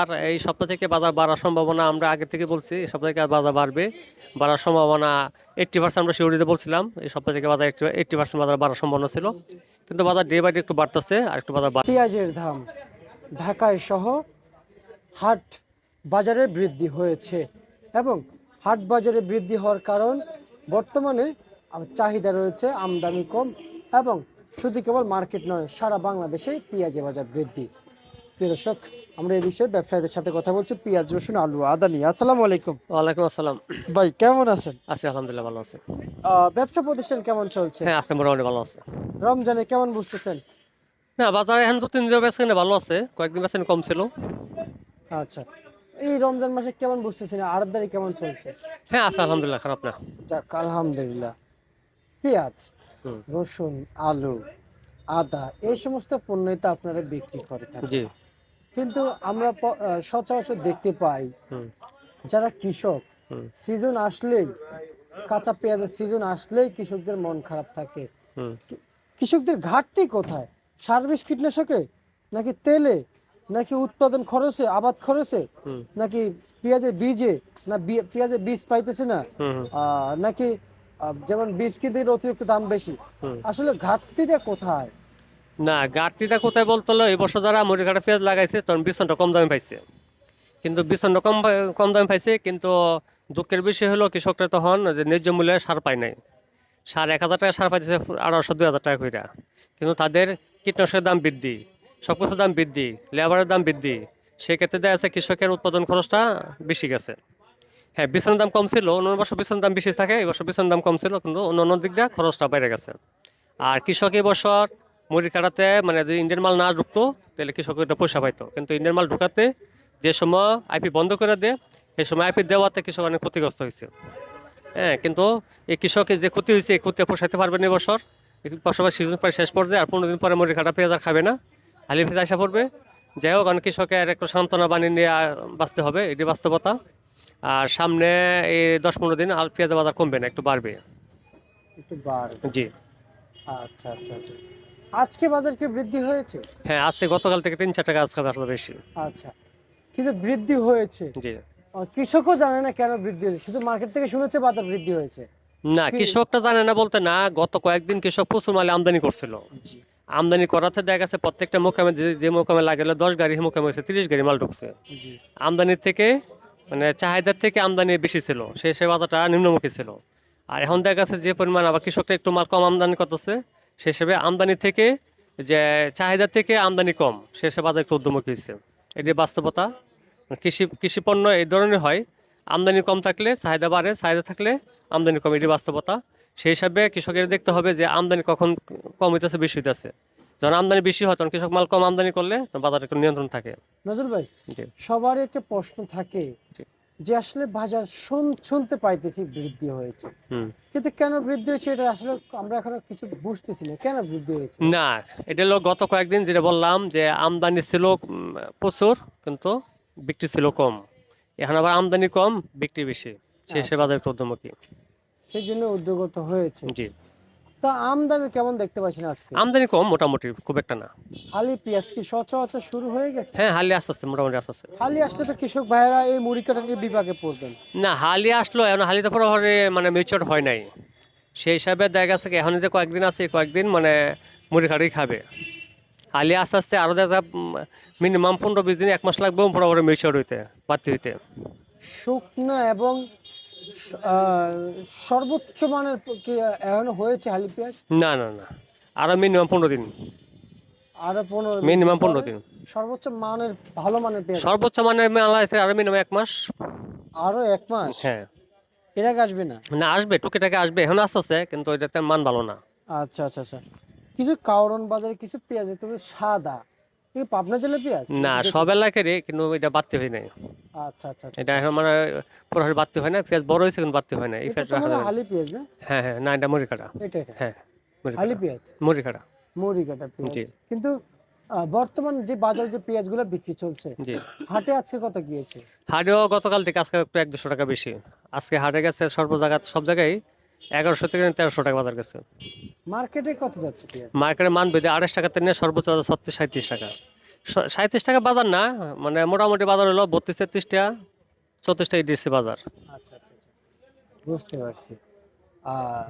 বাজার এই সপ্তাহ থেকে বাজার বাড়ার সম্ভাবনা আমরা আগে থেকে বলছি, এই সপ্তাহ থেকে বাজার বাড়বে, বাড়ার সম্ভাবনা 80% আমরা শিউরিতে বলছিলাম। এই সপ্তাহ থেকে বাজার 80% বাজার বাড়ার সম্ভাবনা ছিল, কিন্তু বাজার ডে বাই ডে একটু বাড়তেছে আর একটু বাজার পেঁয়াজের দাম ঢাকায় সহ হাট বাজারে বৃদ্ধি হয়েছে এবং হাট বাজারে বৃদ্ধি হওয়ার কারণ বর্তমানে চাহিদা রয়েছে, আমদানি কম এবং শুধু কেবল মার্কেট নয়, সারা বাংলাদেশে পেঁয়াজের বাজার বৃদ্ধি। প্রিয় দর্শক, আমরা এই বিষয়ে ব্যবসায়ীদের সাথে কথা বলছি, পেঁয়াজ, রসুন, আলু, আদা নিয়ে। আসসালামু আলাইকুম ওয়ালাইকুম আসসালাম। ভাই, কেমন আছেন? আছি আলহামদুলিল্লাহ, ভালো আছে। ব্যবসা প্রতিষ্ঠান কেমন চলছে? হ্যাঁ আছে, মোটামুটি ভালো আছে। রমজানে কেমন বুঝতেছেন? না, বাজারে এখন 2-3 দিন বেচে ভালো আছে, কয়েকদিন বেচে কম ছিল। আচ্ছা, এই রমজান মাসে কেমন বুঝতেছেন? আড়তদারি কেমন চলছে? হ্যাঁ আছে আলহামদুলিল্লাহ, খারাপ না। যাক, আলহামদুলিল্লাহ। পেঁয়াজ, হুম। রসুন, আলু, আদা এই সমস্ত পণ্যই তো আপনারা বিক্রি করে থাকেন, জি। কিন্তু আমরা সচরাচর দেখতে পাই হুম। যারা কৃষক, হুম। সিজন আসলেই, কাঁচা পেঁয়াজের সিজন আসলেই কৃষকদের মন খারাপ থাকে। হুম। কৃষকদের ঘাটতি কোথায়? সার বিষ কীটনাশকে, নাকি তেলে, নাকি উৎপাদন খরচে, আবাদ খরচে, হুম। নাকি পেঁয়াজের বীজে, না পেঁয়াজের বীজ পাইতেছে না, হুম। নাকি যেমন বীজ কিনতে অতিরিক্ত দাম বেশি? হুম। আসলে ঘাটতিটা কোথায়? না, ঘাটতিটা কোথায় বলতে হলো, এই বছর যারা মুড়িঘাটা পেঁয়াজ লাগাইছে তখন বিছনটা কম দামে পাইছে, কিন্তু বিছনটা কম দামে পাইছে, কিন্তু দুঃখের বিষয় হলো কৃষকরা তখন যে ন্যায্য মূল্যে সার পায় নাই। সার 1,000 টাকা সার পাইতেছে 1,800-2,000 টাকা কইরা, কিন্তু তাদের কীটনাশকের দাম বৃদ্ধি, সব কিছুর দাম বৃদ্ধি, লেবারের দাম বৃদ্ধি, সেক্ষেত্রে দেখা যাচ্ছে কৃষকের উৎপাদন খরচটা বেশি গেছে। হ্যাঁ, বিছনের দাম কম ছিল, অন্য বছর বিছনের দাম বেশি থাকে, এই বছর বিছনের দাম কম ছিল, কিন্তু অন্য অন্য দিক দিয়ে খরচটা বেড়ে গেছে। আর কৃষক এই বছর মুড়ি কাটাতে মানে যদি ইন্ডিয়ান মাল না ঢুকতো তাহলে কৃষক এটা পয়সা পাইতো, কিন্তু ইন্ডিয়ান মাল ঢুকাতে যে সময় আইপি বন্ধ করে দেয়, সেই সময় আইপি দেওয়াতে কৃষক অনেক ক্ষতিগ্রস্ত হয়েছে। হ্যাঁ, কিন্তু এই কৃষকের যে ক্ষতি হয়েছে এই ক্ষতি পোষাইতে পারবে না এবছর। বছর সিজন প্রায় শেষ পর্যায়ে, আর 15 দিন পরে মুড়ি কাটা পেঁয়াজ আর খাবে না, হালি ভেজা আসা পড়বে। যাই হোক, অনেক কৃষকের একটু সান্ত্বনা বানিয়ে নিয়ে বাঁচতে হবে, এটি বাস্তবতা। আর সামনে এই 10-15 দিন আর পেঁয়াজের বাজার কমবে না, একটু বাড়বে। একটু বাড়বে। জি। আচ্ছা আচ্ছা আচ্ছা, আজকে বাজার কি বৃদ্ধি হয়েছে? হ্যাঁ, আজকে গতকাল থেকে 3-4 টাকা আজকে আসলে বেশি। আচ্ছা, কিন্তু বৃদ্ধি হয়েছে, জি। কৃষকও জানে না কেন বৃদ্ধি হয়েছে, শুধু মার্কেট থেকে শুনেছে বাজার বৃদ্ধি হয়েছে। না, কি? কৃষকটা জানে না বলতে না, গত কয়েকদিন কৃষক প্রচুর মালে আমদানি করছিল। জি আমদানি করাতে দেখা গেছে প্রত্যেকটা মোকামে যে যে মোকামে লাগলে 10 গাড়ি, মোকামে হয়েছে 30 গাড়ি মাল ঢুকছে। জি। আমদানির থেকে মানে চাহিদার থেকে আমদানি বেশি ছিল, সে বাজারটা নিম্নমুখী ছিল। আর এখন দেখা গেছে যে পরিমাণ আবার কৃষকটা একটু মাল কম আমদানি করতেছে, সে হিসেবে আমদানি থেকে যে চাহিদা থেকে আমদানি কম, সে হিসেবে বাজার একটু ঊর্ধ্বমুখী হয়েছে। এটি বাস্তবতা। কৃষি পণ্য এই ধরনের হয়, আমদানি কম থাকলে চাহিদা বাড়ে, চাহিদা থাকলে আমদানি কম, এটি বাস্তবতা। সেই হিসাবে কৃষকের দেখতে হবে যে আমদানি কখন কম হইতেছে, বেশি হইতেছে। যখন আমদানি বেশি হয় তখন কৃষক মাল কম আমদানি করলে তখন বাজারে একটু নিয়ন্ত্রণ থাকে। নজরুল ভাই, জি। সবারই একটা প্রশ্ন থাকে জি। যে আসলে বাজার শুনতে পাইতেছি বৃদ্ধি হয়েছে, হুম। কিন্তু কেন বৃদ্ধি হয়েছে এটা আসলে আমরা এখনো কিছু বুঝতেছি না, কেন বৃদ্ধি হয়েছে? না, এটা হলো গত কয়েকদিন যেটা বললাম যে আমদানি ছিল প্রচুর, কিন্তু বিক্রি ছিল কম। এখন আবার আমদানি কম, বিক্রি বেশি, সে হিসেবে আচ্ছা, বাজার একটু ঊর্ধ্বমুখী। সেই জন্য উদ্যোগত হয়েছে। জি। তা আমদানি কেমন দেখতে পাচ্ছেন আজকে? আমদানি কম, মোটামুটি খুব একটা না। হালি পেঁয়াজ কি সচরাচর শুরু হয়ে গেছে? হ্যাঁ, হালি আস্তে আস্তে, মোটামুটি আস্তে আস্তে। হালি আসলে তো কৃষক ভাইয়েরা এই মুড়ি কাটার বিভাগে পড়বেন। না, হালি আসলো, এখন হালিতে পুরোপুরি মানে মিউচুর হয় নাই। সেই হিসাবে দেখা গেছে কি এখন যে কয়েকদিন আছে, এই কয়েকদিন মানে মুড়ি খাটেই খাবে। হালি আস্তে আস্তে আরও দেখা যায় মিনিমাম 15-20 দিন, 1 মাস লাগবে পুরোপুরি মিউচুর হইতে, বাড়তি হইতে। শুকনো এবং আহ, সর্বোচ্চ মানের কি এখনো হয়েছে হালি পেঁয়াজ? না না না, আরও মিনিমাম 15 দিন। আরো 15-20 দিন মিনিমাম 15 পরে দিন। সর্বোচ্চ মানের, ভালো মানের পেঁয়াজ সর্বোচ্চ মানে মেলা আছে আরো মিনিমাম 1 মাস। আরো 1 মাস হ্যাঁ। এর আগে আসবে না? না, আসবে, টুকিটাকি আসবে, এখন আসতেছে, কিন্তু এটাতে মান ভালো না। আচ্ছা আচ্ছা আচ্ছা, কিছু কাউরন বাজারে কিছু পেঁয়াজ দেখতে পাচ্ছি সাদা, এই পাবনা জেলার পেঁয়াজ না, নাকি দেশি? সব এলাকারই, কিন্তু এটা বাড়তি হয় নাই। আচ্ছা আচ্ছা আচ্ছা এটা আচ্ছা। এখন মানে পুরোপুরি বাড়তি হয় না, পেঁয়াজ বড় হয়েছে কিন্তু বাড়তি হয় না, এই এটা পেঁয়াজ তো রাখা মনে হয় যাবে না। হালি পেঁয়াজ না? হ্যাঁ হ্যাঁ, না, এটা মুড়ি কাটা। এটা হ্যাঁ, মুড়ি হালি কাটা। পেঁয়াজ, মুড়ি কাটা। মুড়ি কাটা পেঁয়াজ। জি। কিন্তু বর্তমান যে বাজারে যে পেঁয়াজগুলো বিক্রি চলছে, জি। হাটে আজকে কত গিয়েছে? হাটেও গতকাল থেকে আজকে একটু 100-200 টাকা বেশি। আজকে হাটে গেছে সর্ব জায়গা, সব জায়গায় 1100 থেকে 1300 টাকা বাজার গেছে। মার্কেটে কত যাচ্ছে পেঁয়াজ? মার্কেটের মান বেঁধে 28 টাকাতে নিয়ে সর্বোচ্চ 36-37 টাকা। 37 টাকা বাজার না, মানে মোটামুটি বাজার হলো 32-33 টাকা, 34 টাকা দিচ্ছে বাজার। আচ্ছা আচ্ছা আচ্ছা, বুঝতে পারছি। আহ,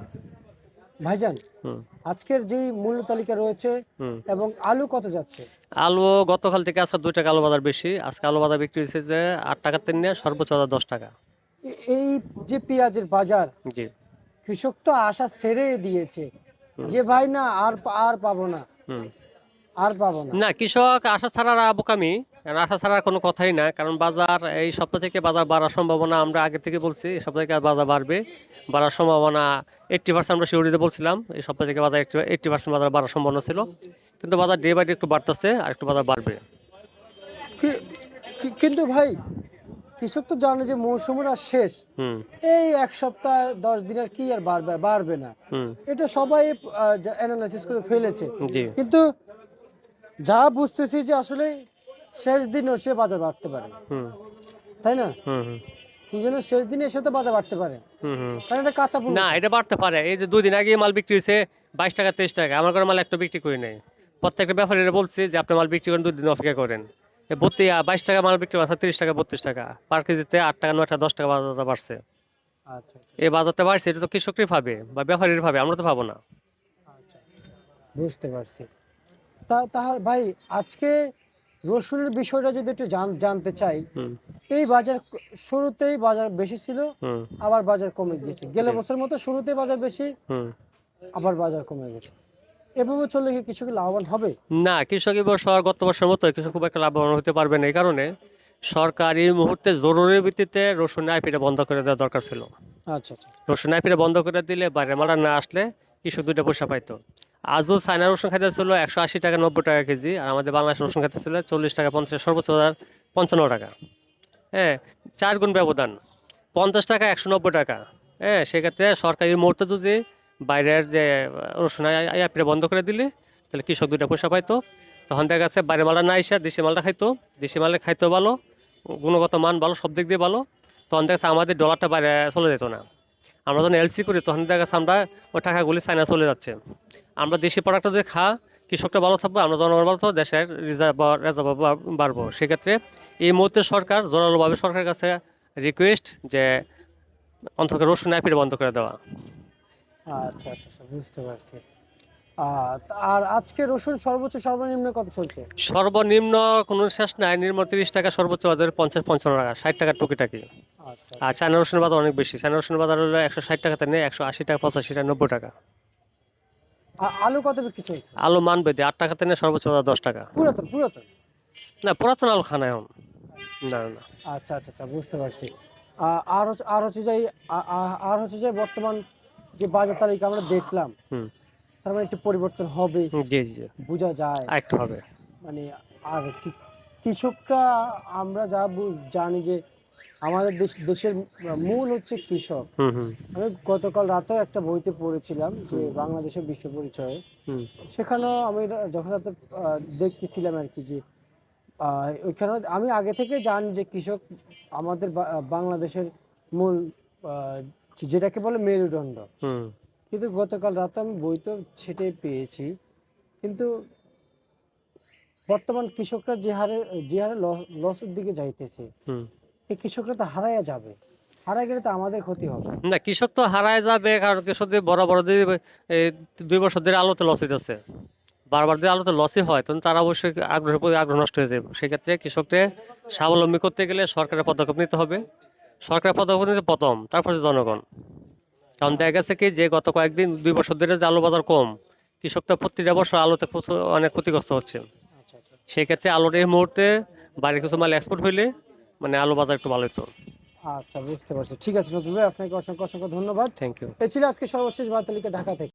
ভাইজান, হুম আজকের যে মূল্য তালিকা রয়েছে হুম। এবং আলু কত যাচ্ছে? আলু গতকাল থেকে আজকে 2 টাকা আলু বাজার বেশি। আজকে আলু বাজার বিক্রি হয়েছে যে 8 টাকার থেকে সর্বোচ্চ বাজার 10 টাকা। এই যে পেঁয়াজের বাজার, জি। কৃষক তো আশা ছেড়ে দিয়েছে হুম যে ভাই না আর আর পাবো না, হুম। আর পাবো না। না, কৃষক আশা ছাড়া বোকামি, কারণ আশা ছাড়া কোনো কথাই না, কারণ বাজার এই সপ্তাহ থেকে বাজার বাড়ার সম্ভাবনা আমরা আগে থেকে বলছি, এই সপ্তাহ থেকে বাজার বাড়বে, বাড়ার সম্ভাবনা 80% আমরা শিউরিতে বলছিলাম, এই সপ্তাহ থেকে বাজার 80% বাজার বাড়ার সম্ভাবনা ছিল, কিন্তু বাজার ডে বাই ডে একটু বাড়তেছে আর একটু বাজার বাড়বে। কিন্তু ভাই, কৃষক তো জানে যে মৌসুমের আর শেষ, হুম এই এক সপ্তাহ 10 দিনের কি আর বাড়বে, বাড়বে না, হুম। এটা সবাই অ্যানালাইসিস করে ফেলেছে। জি। কিন্তু যা বুঝতেছি যে আসলে শেষ দিনও সে বাজার বাড়তে পারে, হুম তাই না? হুম হুম সিজনের শেষ দিনে এসে তো বাজার বাড়তে পারে, হুম হুম। কারণ এটা কাঁচা পণ্য না, তো। এটা বাড়তে পারে। এই যে 2 দিন আগে মাল বিক্রি হয়েছে 22 টাকা 23 টাকা, আমার ঘরে মাল একটা বিক্রি করি নাই। প্রত্যেকটা ব্যাপারীরা বলছি যে আপনি মাল বিক্রি করেন, 2 দিন অপেক্ষা করেন। 22 টাকা মাল বিক্রি করছে 30 টাকা 32 টাকা, পার কেজিতে 8 টাকা 9 টাকা 10 টাকা বাজার বাড়ছে। আচ্ছা এই বাজারটা বাড়ছে, এটা তো কৃষকই পাবে বা ব্যাপারীর পাবে, আমরা তো পাবো না। আচ্ছা, বুঝতে পারছি। তাহলে ভাই, আজকে রসুনের বিষয়টা যদি একটু জানতে চাই। হুম এই বাজার শুরুতেই বাজার বেশি ছিল, হুম। আবার বাজার কমে গিয়েছে। গেল জি। বছর মতো শুরুতেই বাজার বেশি, হুম। আবার বাজার কমে গেছে। এভাবে চললে কি কৃষক লাভবান হবে? না, কৃষক এই বছর গত বছরের মতো কৃষক খুব একটা লাভবান হতে পারবে না, এই কারণে সরকার এই মুহূর্তে জরুরি ভিত্তিতে রসুন আইপিটা বন্ধ করে দেওয়া দরকার ছিল। আচ্ছা আচ্ছা। রসুন আইপিটা বন্ধ করে দিলে বাইরে মালা না আসলে কৃষক 2টা পয়সা পাইতো। আজও চায়না রসুন খাইতে ছিল 180 টাকা 90 টাকা কেজি, আর আমাদের বাংলাদেশ রসুন খাইতে ছিল 40 টাকা 50, সর্বোচ্চ 55 টাকা। হ্যাঁ, 4 গুণ ব্যবধান, 50 টাকা 190 টাকা। হ্যাঁ, সেক্ষেত্রে সরকার এই মুহূর্তে যদি বাইরের যে রসুন আইপিটা বন্ধ করে দিলে তাহলে কৃষক 2টা পয়সা পাইতো। তখন দেখা গেছে বাইরে মালটা না এসে দেশি মালটা খাইতো, দেশি মালে খাইতো ভালো, গুণগত মান ভালো, সব দিক দিয়ে ভালো। তখন দেখা যাচ্ছে আমাদের ডলারটা বাইরে চলে যেত না। আমরা যখন এলসি করি তখন দেখা যাচ্ছে আমরা ওই টাকাগুলি চায়না চলে যাচ্ছে। আমরা দেশি প্রোডাক্টটা যে কৃষকটা ভালো থাকবো, আমরা জনগণ ভালো থাকবো, দেশের রেজার্ভ বাড়বো। সেক্ষেত্রে এই মুহূর্তে সরকার জোরালোভাবে সরকারের কাছে রিকোয়েস্ট যে অন্তত রসুন আইপিটা বন্ধ করে দেওয়া। আচ্ছা আচ্ছা আচ্ছা, বুঝতে পারছি। আর আজকে রসুন সর্বোচ্চ সর্বনিম্ন কত চলছে? সর্বনিম্ন কোনো শেষ নাই, নিম্ন 30 টাকা, সর্বোচ্চ বাজার 50-55 টাকা, 60 টাকা টুকিটাকি। আচ্ছা আর চায়না রসুনের বাজার অনেক বেশি, চায়না রসুনের বাজার হলো 160 টাকাতে নেই, 180 টাকা 85 টাকা 90 টাকা। আলু কত বিক্রি চলছে? আলু মানবে 8 টাকাতে নেই, সর্বোচ্চ বাজার 10 টাকা। পুরাতন পুরাতন। না, পুরাতন আলু খানা এখন। না না। আচ্ছা আচ্ছা আচ্ছা, বুঝতে পারছি। আর হচ্ছে যে আর হচ্ছে যে বর্তমান যে বাজার তালিকা আমরা দেখলাম, হুম। তার মানে একটু পরিবর্তন হবে, জি জি জি। বোঝা যায়। আর একটু হবে। মানে আর কৃষকরা, আমরা যা জানি যে আমাদের দেশের মূল হচ্ছে কৃষক। হুম হুম আমি গতকাল রাতেও একটা বইতে পড়েছিলাম যে বাংলাদেশের বিশ্ব পরিচয়ে, হুম সেখানেও আমি যথাযথ দেখতেছিলাম আর কি যে ওইখানে আমি আগে থেকে জানি যে কৃষক আমাদের বাংলাদেশের মূল, আহ, যেটাকে বলে মেরুদণ্ড। হুম কিন্তু গতকাল রাতে আমি বই তো সেটাই পেয়েছি, কিন্তু বর্তমান কৃষকরা যে হারে লসের দিকে যাইতেছে, হুম। এই কৃষকরা তো হারাইয়া যাবে, হারাই গেলে তো আমাদের ক্ষতি হবে। না, কৃষক তো হারায় যাবে, কারণ কৃষক যদি বড় বড় যদি এই 2 বছর ধরে আলুতে লস হইতেছে, বারবার যদি আলুতে লসই হয় তখন তারা অবশ্যই আগ্রহের প্রতি আগ্রহ নষ্ট হয়ে যাবে। সেক্ষেত্রে কৃষকদের স্বাবলম্বী করতে গেলে সরকারের পদক্ষেপ নিতে হবে। সরকারের পদক্ষেপ নিতে প্রথম, তারপর হচ্ছে জনগণ। কারণ দেখা গেছে কি যে গত কয়েকদিন 2 বছর ধরে যে আলু বাজার কম, কৃষকটা প্রতিটা বছর আলুতে অনেক ক্ষতিগ্রস্ত হচ্ছে। আচ্ছা আচ্ছা সেই ক্ষেত্রে আলুর এই মুহূর্তে বাইরে কিছু মাল এক্সপোর্ট হইলে মানে আলু বাজার একটু ভালো হতো। আচ্ছা, বুঝতে পারছি। ঠিক আছে নজরুল ভাই, আপনাকে অসংখ্য অসংখ্য ধন্যবাদ। Thank you. এই ছিল আজকে সর্বশেষ বার্তা তালিকা ঢাকা থেকে।